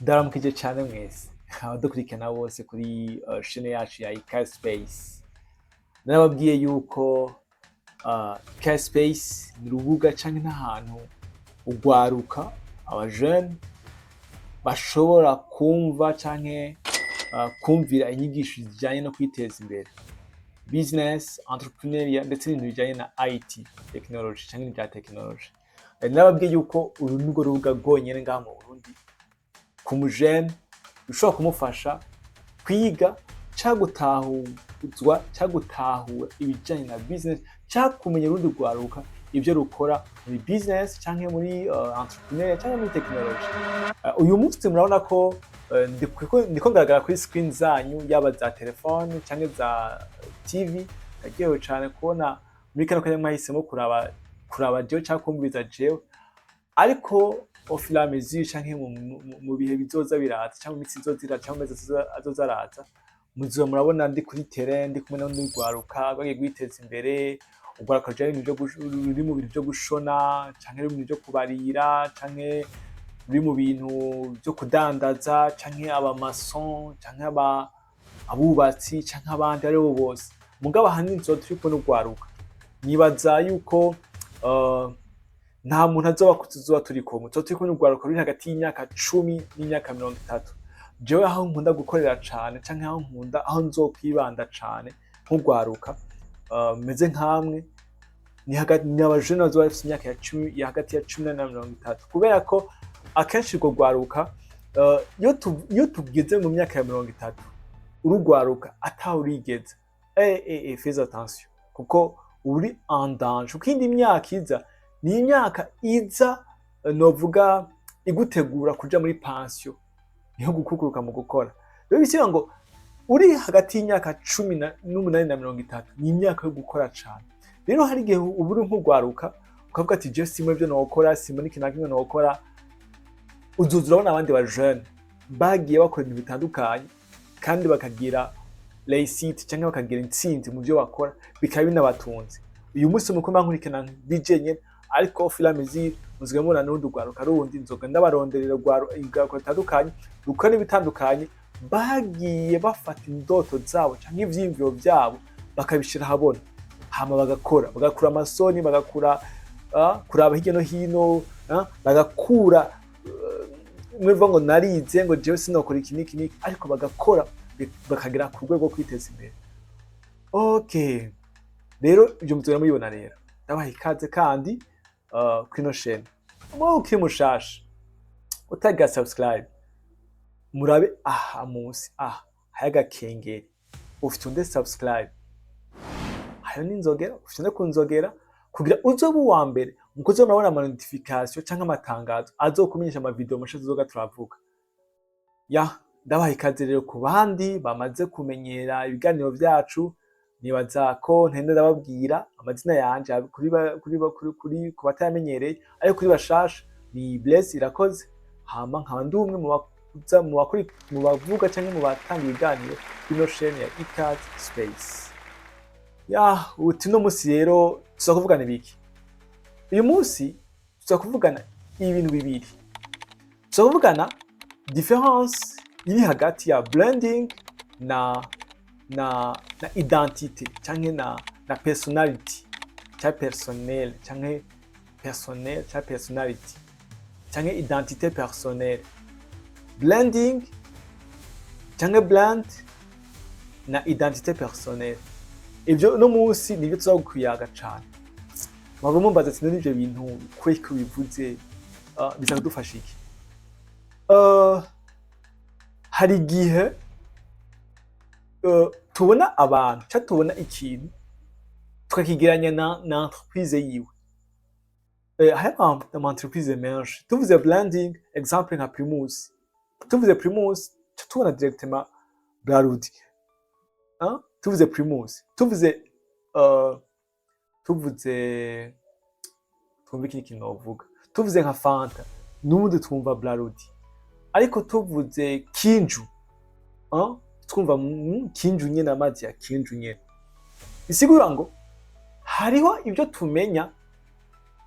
Ndaramukije cyane mwese abadukurikirana bose kuri chaine yacu ya Ika Space. Narababwiye yuko Ika Space ni urubuga canke n'ahantu ugwaruka abajene bashobora kumva canke kumvira inyigisho zijanye no kwiteza imbere, business, entrepreneuriat ndetse n'ibintu bijanye na IT, technology canke n'ibya technology. Narababwiye yuko uru nirwo rubuga rwonyene ngaha mu Burundi ku mujene ushobora kumufasha kwiga canke gutahuzwa canke gutahura ibijanye na business canke kumenya urundi rwaruka ivyo rukora muri business canke muri entrepreneur canke muri technology. Uyu munsi murabona ko ndiko ngaragara kuri screen zanyu yaba za telefone canke za TV. Ndagiyewe cane kubona muri kano kanya mwahisemo kuraba jewe canke kumviriza jewe, ariko au fur et à mesure canke mu bihe bizoza biraza canke mu minsi izozira canke mu mezi azoza araza, muzoba murabona ndi kuri terrain ndi kumwe n'urundi rwaruka bagiye kwiteza imbere. Urwaruka ruri mu bintu vyo gushona canke ruri mu bintu vyo kubarira canke ruri mu bintu vyo kudandaza canke abamason canke abubatsi canke abandi aribo bose. Mugabo ahanini tuzoba turi kumwe n'urwaruka. Nibaza yuko nta muntu azoba turi kumwe. Tuzoba turi kumwe n'urwaruka ruri hagati y'imyaka 10 n'imyaka 30. Jewe aho nkunda gukorera cane canke aho nzokwibanda cane nk'urwaruka meze nkamwe ni abajene bazoba bafise imyaka ya hagati ya 10 na 30, kubera ko akenshi urwo rwaruka iyo tugeze mu myaka ya 30 urugwaruka atawurigeze fais attention, kuko uri en danger. Kuko indi myaka iza ni imyaka iza novuga igutegura kuja muri pension, niho gukukuruka mu gukora. Rero bisiba ngo uri hagati y'imyaka 18 na 30 ni imyaka yo gukora cane. Rero hari igihe uba uri nk'urwaruka ukavuga ati je simwe ivyo nokora, simwe n'ikintu na kimwe nokora, uzoza urabona abandi bajene bagiye bakora ibintu bitandukanye kandi bakagira réussite canke bakagira intsinzi mu vyo bakora, bikaba binabatunze. Uyu munsi muko nkurikirana DJ nyene, ariko au fur et à mesure muziga mubona n'urundi rwaruka rundi nzoga ndabaronderera urwaruka rutandukanye rukora n'ibitandukanye, bagiye bafata indoto zabo canke ivyiyumviro vyabo bakabishira habona, hama bagakura amasoni, bagakura kuraba hirya no hino, bagakura mwivuga ngo narize ngo jewe sinokora iki n'iki, ariko bagakora bakagera ku rwego rwo kwiteza imbere. Okay, rero ivyo muzogera mubibona. Rero ndabaha ikaze kandi kuri no chaine. Mwowe ukiri mushasha utagira subscribe, murabe aha munsi hari agakengeri ufite unde subscribe, hayo n'inzogera ufite no kunzogera kugira uzobe uwa mbere muko uzoba murabona ama notification canke amatangazo azokumenyesha ama video masha tuzoga turavuga. Ndabaha ikaze rero ku bandi bamaze kumenyera ibiganiro vyacu. Nibaza ko ntende ndababwira amazina yanje kuri ku batamenyereye, ariko kuri bashasha ni Bless Irakoze, hama nkaba ndi umwe mu bavuga canke mu batanga ibiganiro kuri no chaine ya Ika Space. Uti no musi rero tuza kuvugana ibiki? Uyu musi tuza kuvugana ibintu bibiri. Tuza kuvugana difference iri hagati ya branding na identité canke na personality canke personnelle canke personnel canke personality canke identité personnelle. Blending canke blend na identité personnelle. Ivyo no munsi nivyo tuzakuyaga cane. Mwaba mumbaza ati n'ivyo bintu kweko bivuze biza kudufasha iki? Hari gihe tubona abantu cyangwa tubona ikintu tukakigiranya na entreprise yiwe. Hari ama entreprise menshi. Tuvuze branding, exemple nka Primus. Tuvuze Primus tubona directement Brarudi. Tuvuze Primus, tuvuze twumva iki novuga. Tuvuze nka Fanta n'ubundi twumva Brarudi. Ariko tuvuze Kinju, twumva Kinju nyene, amazi ya Kinju nyene. Bisigura ngo hariho ibyo tumenya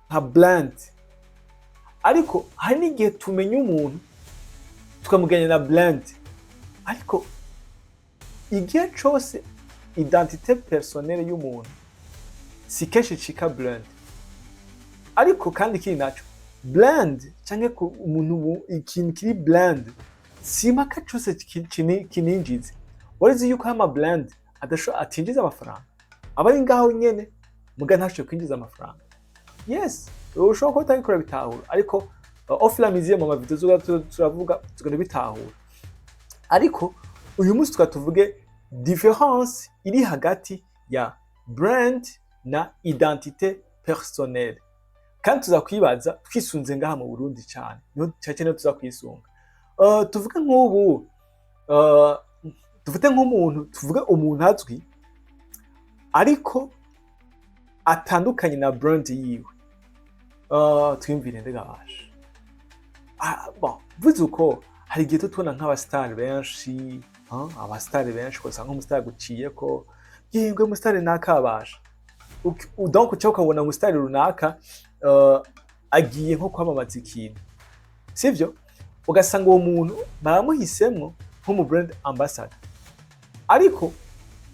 nka brand, ariko hari n'igihe tumenya umuntu tukamuganya na brand. Ariko igihe cose identité personnelle y'umuntu si kenshi cika brand. Ariko kandi kiri naco brand canke ku umuntu ikintu kiri brand simaka cose kininjiza. Warizi yuko ama brand atinjiza amafaranga aba ari ngaho nyene muga ntashoboye kwinjiza amafaranga. Yes, ushobora kuba utabikora bitahura, ariko offline mu mavideo turavuga tugenda bitahura. Ariko uyu munsi tukatuvuge différence iri hagati ya brand na identité personnelle. Kandi tuzakwibaza twisunze ngaha mu Burundi cyane, niho cyane tuzakwisunga. Tuvuge nk'ubu dufite nk'umuntu, tuvuge umuntu azwi ariko atandukanye na brand yiwe. Twimvire ndegabasha. Bon, vuze uko hari igihe tubona nk'abastar benshi, abastar benshi ko sanga umustar guciye ko yingwe umustar nakabasha. Donc uca ukabona umustar runaka agiye nko kwamamaza ikintu, sivyo? Ugasanga uwo muntu baramuhisemwo nk'umu brand ambassador, ariko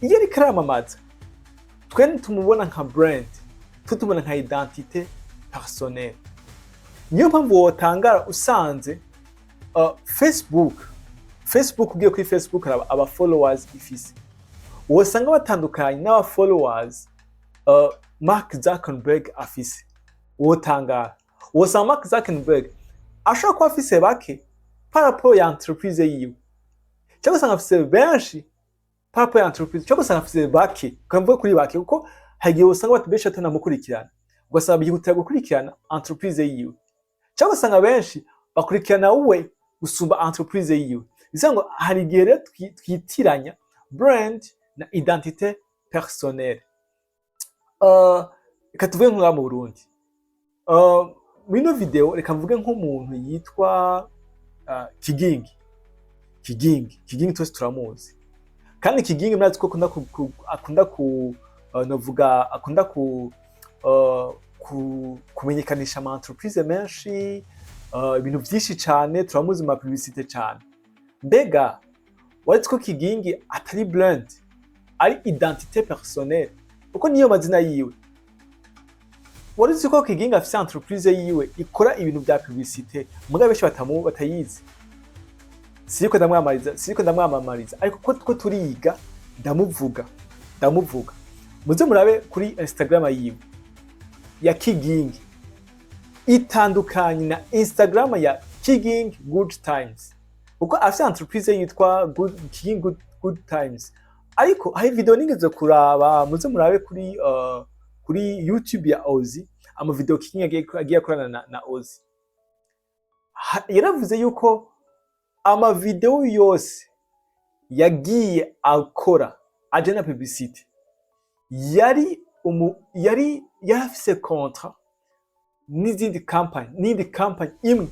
iyo ari karamamaza twe tumubona nka brand, tutumubona nka identité personnelle. Niyo mpamvu wotangara usanze Facebook ugiye kuri Facebook aba followers ifise, wosanga batandukanye n'aba followers Mark Zuckerberg afise. Wotangara wosanga Mark Zuckerberg ashobora kuba afise bake par rapport ya entreprise yiwe, cyangwa usanga afise benshi par rapport ya entreprise, cyangwa usanga afise bake kamvuga kuri bake, kuko hagiye usanga batu benshi atanamukurikirana, ugasanga bigutera gukurikirana entreprise yiwe, cyangwa usanga benshi bakurikirana we gusumba entreprise yiwe. Bivuga ngo hari igihe rero twitiranya brand na identité personnelle. Reka tuvuge nk'aha mu Burundi. Muri video reka mvuge nk'umuntu yitwa Kigingi twese turamuzi. Kandi Kigingi murazi ko akunda kumenyekanisha ama entreprise menshi, ibintu byinshi cyane, turamuzi ma publicité cyane. Mbega wari ko Kigingi atari brand, ari identité personnelle, uko niyo mazina yiwe. Wari ko Kigingi afise entreprise yiwe ikora ibintu bya publicité, muga benshi batayizi. Siko ndamwamamariza, ariko ko turiga ndamuvuga. Muze murabe kuri Instagram yiwe ya Kigingi itandukanye na Instagram ya Kigingi Good Times, uko afite entreprise yitwa Kigingi Good Times. Ariko hari video nigeze kuraba, muze murabe kuri YouTube ya Ozi, ama video Kigingi agiye akorana na Ozi. Yaravuze yuko ama video yose yagiye akora agena publicité yari yafise contrat n'izindi company imwe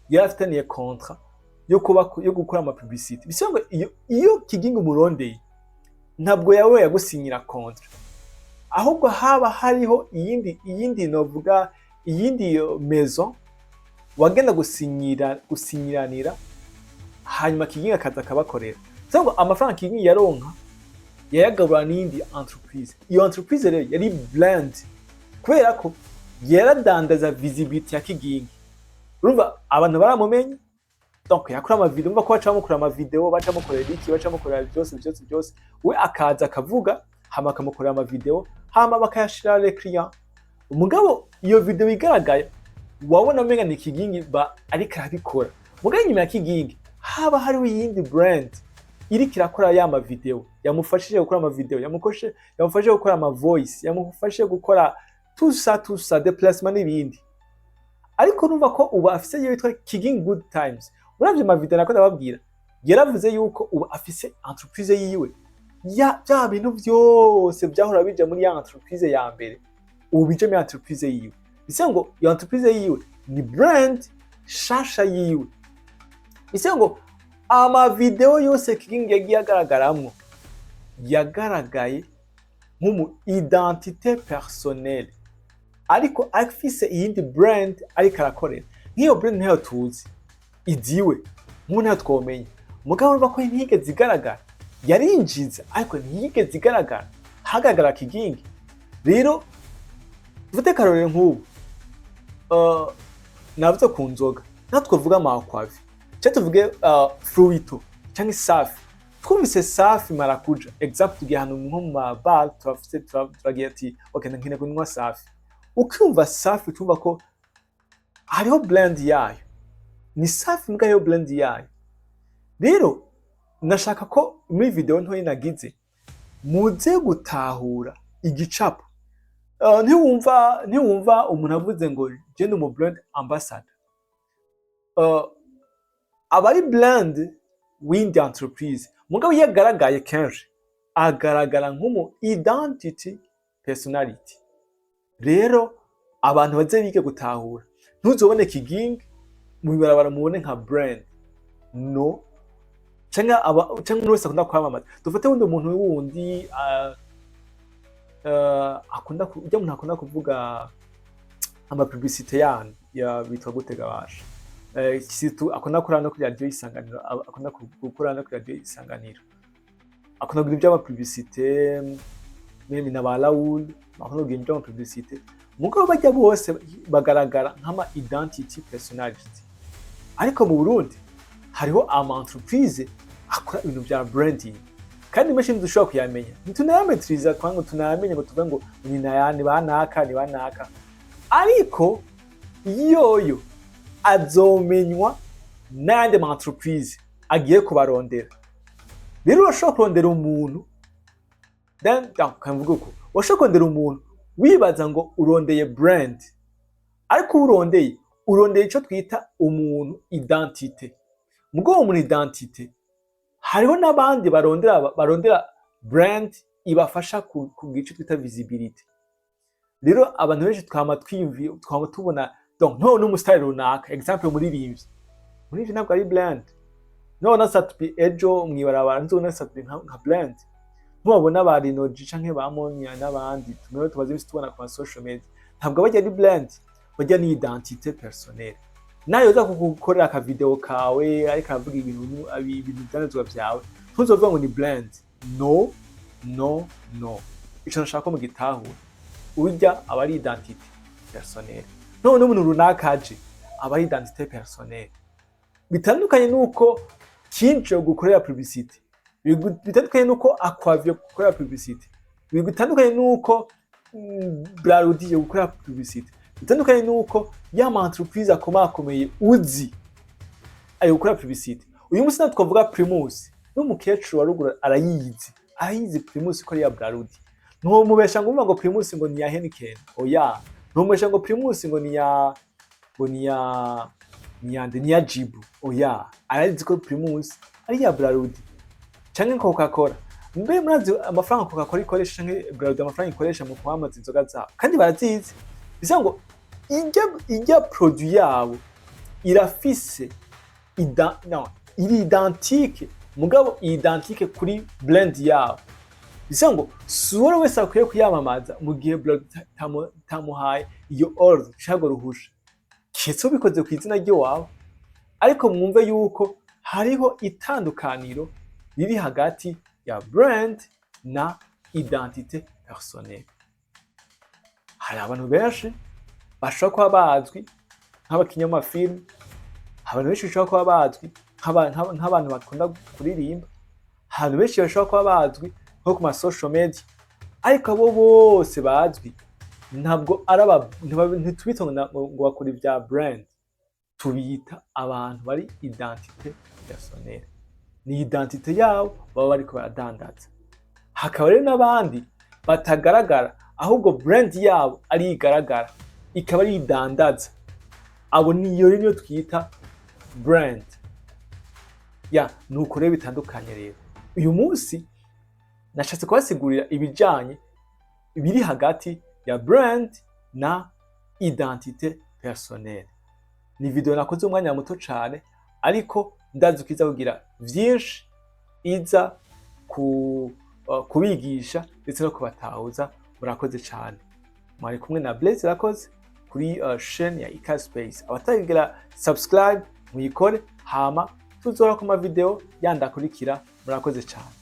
yarafitaniye contrat yo gukora ama publicité. Bisongo iyo Kigingi umurondeye ntabwo yawe yagusinyira contrat, ahubwo haba hariho iyindi novuga iyindi maison wagenda gusinyiranira, hanyuma Kigingi akaza akabakorera. Bisongo amafaranga Kigingi yaronka yayagabura n'indi entreprise. Iyo entreprise rero yari brand, kubera ko yaradandaza visibility ya Kigingi. Urumva abantu baramumenye, donc yakora ama video, umva ko bacamukora ama video, bacamukorera iki, bacamukorera byose, we akaza akavuga, hama akamukorera ama video, hama bakayashira les clients. Umugabo iyo video igaragaye wabona menga ni Kigingi ariko arabikora. Mugabo nyuma ya Kigingi haba hariho iyindi brand iriko irakora ya ma video, yamufashije gukora ama video, yamufashije gukora ama voice, yamufashije gukora tout ça déplacement n'ibindi. Ariko numva ko uba afise yitwa Kigingi Good Times. Uravye ama video nako ndababwira, yaravuze yuko uba afise entreprise yiwe bya bintu byose byahora bija muri ya entreprise ya mbere, ubu bije muri entreprise yiwe. Bise ngo iyo entreprise yiwe ni brand shasha yiwe. Bise ngo ama video yose Kigingi yagiye agaragaramwo yagaragaye nk'umu identité personnelle, ariko afise iyindi brand ariko arakorera. Nk'iyo brand ntayo tuzi iziwe, umuntu twomenya mugabo urumva ko ntiyigeze igaragara yarinjiza ariko ntiyigeze igaragara hagaragara kigingi rero dufate karorero nk'ubu navuze ku nzoga natwe tuvuga amakwavi cyangwa tuvuge fruito cyangwa safi twumvise safi marakuja example tugiye ahantu nko mu mabar turagiye ati okay nkeneye kunywa safi ukumva safi tumva ko hariho blend yayo ni safi mbwa yo blend yayo rero nashaka ko muri video ntoyi nagize muze gutahura igicapo ntiwumva umuntu avuze ngo je ndi mu brand ambassador abari brand w'indi entreprise mugabo yagaragaye kenshi agaragara nk'umu identity personality rero abantu baze bige gutahura ntuzobone kigingi mu bibarabara mubone nka brand no cyangwa umuntu wese akunda kwamamaza dufate wundi umuntu wundi akunda kuvuga ama publicité ya bitwa gutega basha kisitu akunda kurana no kuri radio isanganiro akunda gukora no kuri radio isanganiro akunda kugira ibyo ama publicité mimi na Balaul akunda kugira ibyo ama publicité mugabo bajya bose bagaragara nk'ama identity personality ariko mu Burundi hariho ama entreprise akora ibintu bya branding kandi menshi dushobora kuyamenya ntitunayametiza kwangu tunayamenya ngo tuvuge ngo ni nayani banaka ariko yoyo azomenywa n'andi ma entreprise agiye kubarondera rero urashobora kurondera umuntu kamvuga uko urashobora kurondera umuntu wibaza ngo urondeye brand ariko urondeye icyo twita umuntu identité mugo umuntu identité hariho n'abandi barondera brand ibafasha ku gice twita visibility rero abantu benshi twama tubona donc no n'umustyle runaka example muri ntabwo ari brand no nasatupi ejo mwibarabara nzo nasatupi nka brand ntubabona bari noji canke ba Menya n'abandi tumwe tubaze bisi tubona ku social media ntabwo bajya ni brand bajya ni identité personnelle nayo uza kugukorera aka video kawe ariko aravuga ibintu byanezwa byawe ntuzovuga ngo ni brand no ico nashaka ko mugitahura urya abari identité personnelle none umuntu runaka aje abari identité personnelle bitandukanye nuko kinje gukorera publicité bitandukanye nuko akwavyo gukorera publicité bitandukanye nuko Brarudi yo gukorera publicité bitandukanye nuko ya entreprise akomakomeye uzi ayo gukora publicité uyu musi natwavuga Primus n'umukecuru warugura arayizi Primus ko ya Brarudi no mubesha ngo Primus ngo ni ya Heineken oya no mubesha ngo Primus ngo ni ya Jibu oya arazi ko Primus ari ya Brarudi canke Coca-Cola mbe murazi amafaranga Coca-Cola ikoresha canke Brarudi amafaranga ikoresha mu kwamaza inzoga zabo kandi barazizi bisa ngo ijya produit yabo irafise iri identique mugabo identique kuri blend yabo bisa ngo suwora wese akwiye kuyamamaza mu gihe blog tamuhaye iyo order shago ruhusha kitso bikoze ku izina ryo wawe ariko mwumve yuko hariho itandukaniro riri hagati ya brand na identité personnelle hari abantu benshi bashobora kuba bazwi nk'abakinyamafilm abantu benshi bashobora kuba bazwi nk'abantu bakunda kuririmba abantu benshi bashobora kuba bazwi nko ku ma social media ariko abo bose bazwi ntabwo ntitubita ngo bakora ibya brand tubita abantu bari identité personnelle ni identité yabo baba bariko baradandaza hakaba rero n'abandi batagaragara ahubwo brand yabo ari igaragara ikaba ari idandaza abo niyo twita brand nuko rero bitandukanye rero uyu munsi nashatse kubasigurira ibijanye biri hagati ya brand na identité personnelle ni video nakoze umwanya muto cane ariko ndazi ukiza kugira vyinshi iza kubigisha ndetse no kubatahuza murakoze cane mwari kumwe na Blaise rakoze kuri chaîne ya Ika Space abatagira subscribe muyikore hama tuzohora ku ma video yandi akurikira. Murakoze cyane.